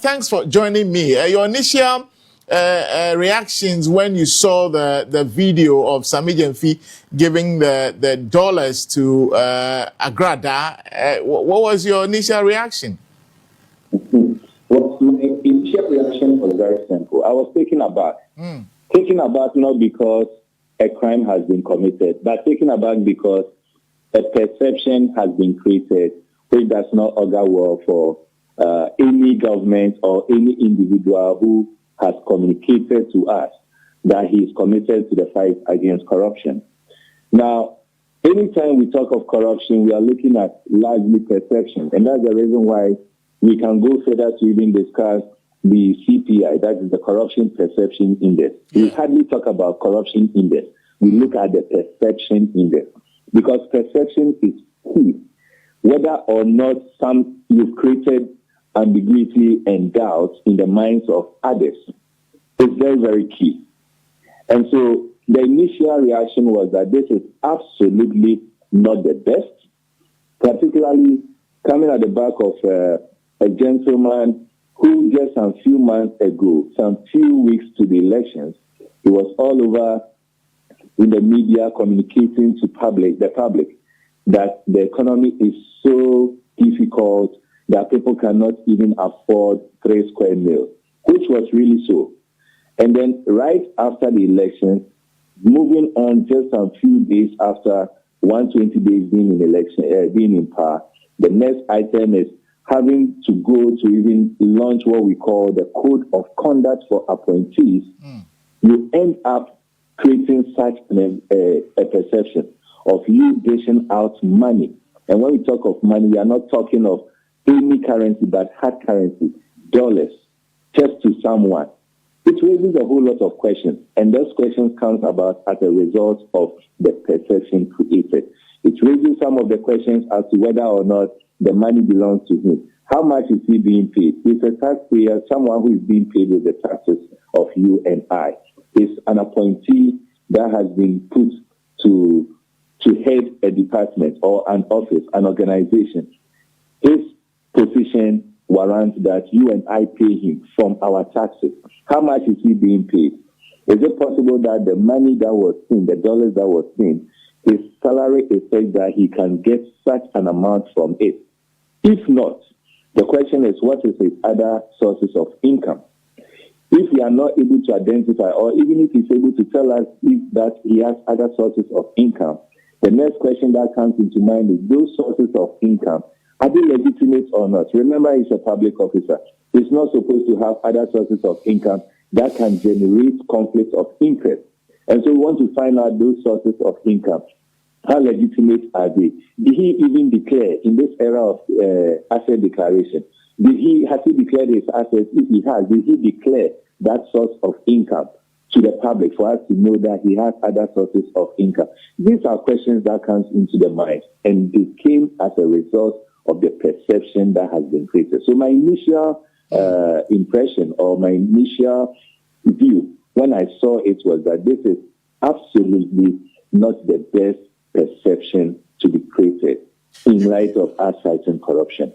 Thanks for joining me. Your initial reactions when you saw the video of Sammy Gyamfi giving the dollars to Agrada, what was your initial reaction? Well, my initial reaction was very simple. I was taken aback. Taken aback not because a crime has been committed, but taken aback because a perception has been created which does not augur well for any government or any individual who has communicated to us that he is committed to the fight against corruption. Now, anytime we talk of corruption, we are looking at largely perception, and that's the reason why we can go further to even discuss the CPI, that is the Corruption Perception Index. We hardly talk about corruption index. We look at the perception index because perception is key. Whether or not you've created ambiguity and doubt in the minds of others is very, very key. And so the initial reaction was that this is absolutely not the best, particularly coming at the back of a gentleman who just some few months ago, some few weeks to the elections, he was all over in the media communicating to the public that the economy is so difficult that people cannot even afford 3 square meals, which was really so. And then right after the election, moving on just a few days after 120 days being in power, the next item is having to go to even launch what we call the Code of Conduct for Appointees. You end up creating such a perception of you dishing out money. And when we talk of money, we are not talking of any currency but hard currency, dollars, just to someone. It raises a whole lot of questions, and those questions come about as a result of the perception created. It raises some of the questions as to whether or not the money belongs to him. How much is he being paid? He's a taxpayer, someone who is being paid with the taxes of you and I. He's an appointee that has been put to head a department or an office, an organization. His position warrants that you and I pay him from our taxes. How much is he being paid? Is it possible that the money that was seen, the dollars that was seen, his salary is such that he can get such an amount from it? If not, the question is, what is his other sources of income? If we are not able to identify, or even if he's able to tell us that he has other sources of income, the next question that comes into mind is those sources of income, are they legitimate or not? Remember, he's a public officer. He's not supposed to have other sources of income that can generate conflicts of interest. And so we want to find out those sources of income. How legitimate are they? Did he even declare in this era of asset declaration? Has he declared his assets? If he has, did he declare that source of income to the public for us to know that he has other sources of income? These are questions that comes into the mind, and they came as a result of the perception that has been created. So my initial impression or my initial view when I saw it was that this is absolutely not the best perception to be created in light of us fighting corruption.